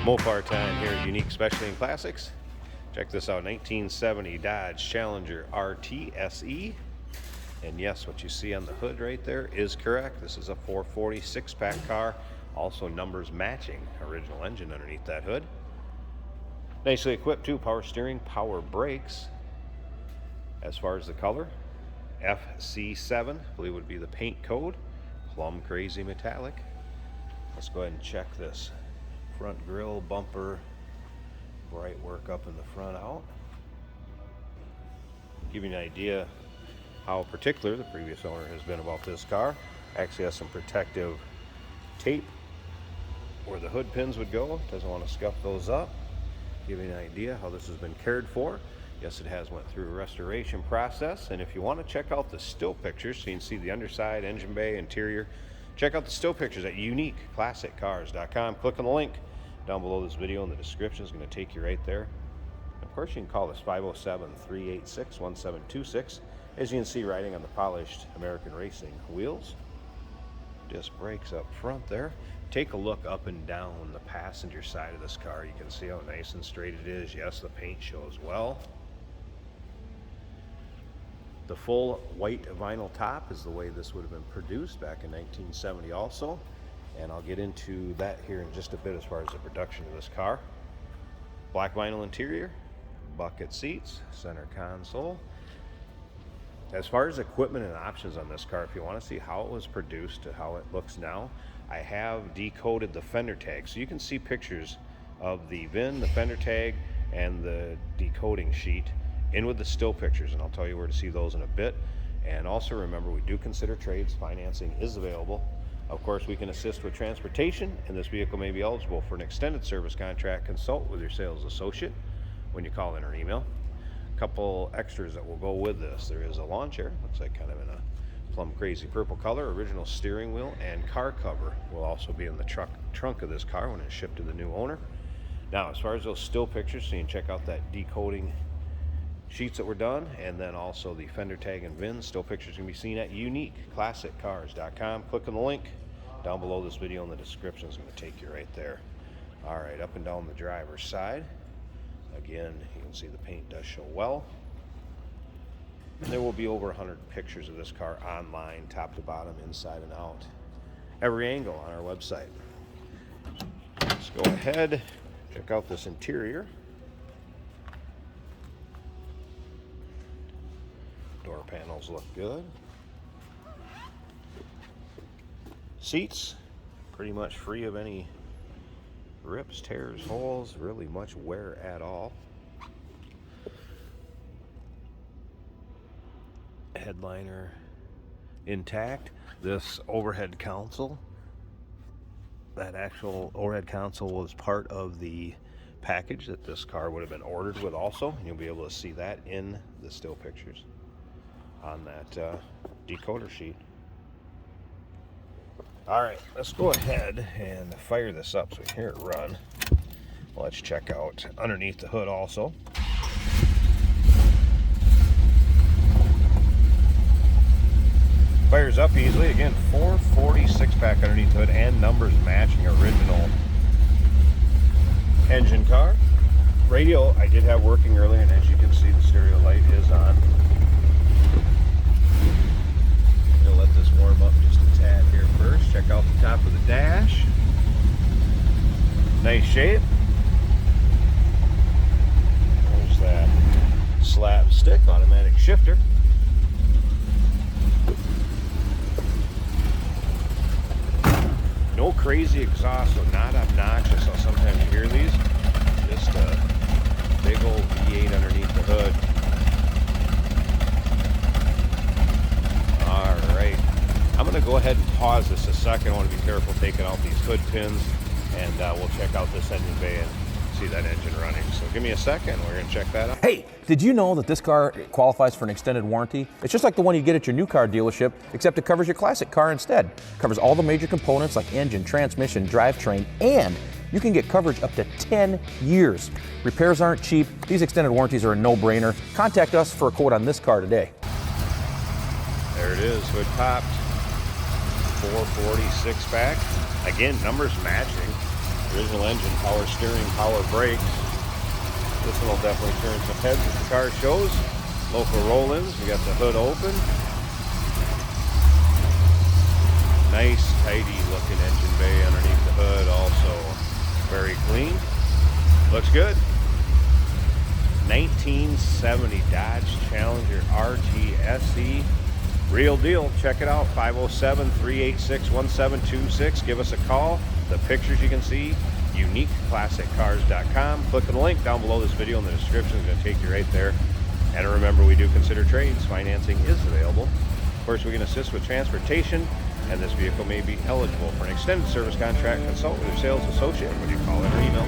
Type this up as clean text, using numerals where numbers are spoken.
Mopar time here at Unique Specialty and Classics. Check this out, 1970 Dodge Challenger RT SE. And yes, what you see on the hood right there is correct. This is a 440 six-pack car. Also numbers matching original engine underneath that hood. Nicely equipped too, power steering, power brakes. As far as the color, FC7, I believe would be the paint code. Plum crazy metallic. Let's go ahead and check this. Front grille, bumper, bright work up in the front out. Give you an idea how particular the previous owner has been about this car. Actually has some protective tape where the hood pins would go. Doesn't want to scuff those up. Give you an idea how this has been cared for. Yes, it has went through a restoration process. And if you want to check out the still pictures so you can see the underside, engine bay, interior, check out the still pictures at uniqueclassiccars.com. Click on the link down below this video in the description. Is going to take you right there. Of course, you can call us 507-386-1726. As you can see, riding on the polished American Racing wheels. Disc brakes up front there. Take a look up and down the passenger side of this car. You can see how nice and straight it is. Yes, the paint shows well. The full white vinyl top is the way this would have been produced back in 1970 also. And I'll get into that here in just a bit as far as the production of this car. Black vinyl interior, bucket seats, center console. As far as equipment and options on this car, if you want to see how it was produced to how it looks now, I have decoded the fender tag. So you can see pictures of the VIN, the fender tag, and the decoding sheet in with the still pictures. And I'll tell you where to see those in a bit. And also remember, we do consider trades. Financing is available. Of course, we can assist with transportation, and this vehicle may be eligible for an extended service contract. Consult with your sales associate when you call in or email. Couple extras that will go with this. There is a lawn chair, looks like kind of in a plum crazy purple color. Original steering wheel and car cover will also be in the trunk of this car when it's shipped to the new owner. Now, as far as those still pictures, so you can check out that decoding sheets that were done, and then also the fender tag and VIN still pictures can be seen at uniqueclassiccars.com. Click on the link down below this video in the description. Is going to take you right there. All right, up and down the driver's side. Again, you can see the paint does show well. And there will be over 100 pictures of this car online, top to bottom, inside and out. Every angle on our website. Let's go ahead, check out this interior. Door panels look good. Seats, pretty much free of any rips, tears, holes, really much wear at all. Headliner intact. This overhead console, that actual overhead console was part of the package that this car would have been ordered with also, and you'll be able to see that in the still pictures on that decoder sheet. All right, let's go ahead and fire this up so we can hear it run. Let's check out underneath the hood also. Fires up easily. Again, 440 six-pack underneath the hood and numbers matching original engine car. Radio I did have working earlier, and as you can see, the stereo light is on. Gonna let this warm up just a tad here first. Check out the top of the dash. Nice shape. There's that slap stick automatic shifter. No crazy exhaust, so not obnoxious. I'll sometimes hear these. Just a big old V8 underneath the hood. All right. I'm going to go ahead and pause this a second. I want to be careful taking out these hood pins, and we'll check out this engine bay and see that engine running. So give me a second. We're going to check that out. Hey, did you know that this car qualifies for an extended warranty? It's just like the one you get at your new car dealership, except it covers your classic car instead. It covers all the major components like engine, transmission, drivetrain, and you can get coverage up to 10 years. Repairs aren't cheap. These extended warranties are a no-brainer. Contact us for a quote on this car today. There it is, hood popped. 440 six-pack. Again, numbers matching. Original engine, power steering, power brakes. This one will definitely turn some heads as the car shows. Local roll-ins, we got the hood open. Nice, tidy looking engine bay underneath the hood, also very clean. Looks good. 1970 Dodge Challenger RT SE. Real deal. Check it out. 507-386-1726. Give us a call. The pictures you can see, uniqueclassiccars.com. Click on the link down below this video in the description. It's going to take you right there. And remember, we do consider trades. Financing is available. Of course, we can assist with transportation, and this vehicle may be eligible for an extended service contract. Consult with your sales associate when you call in or email.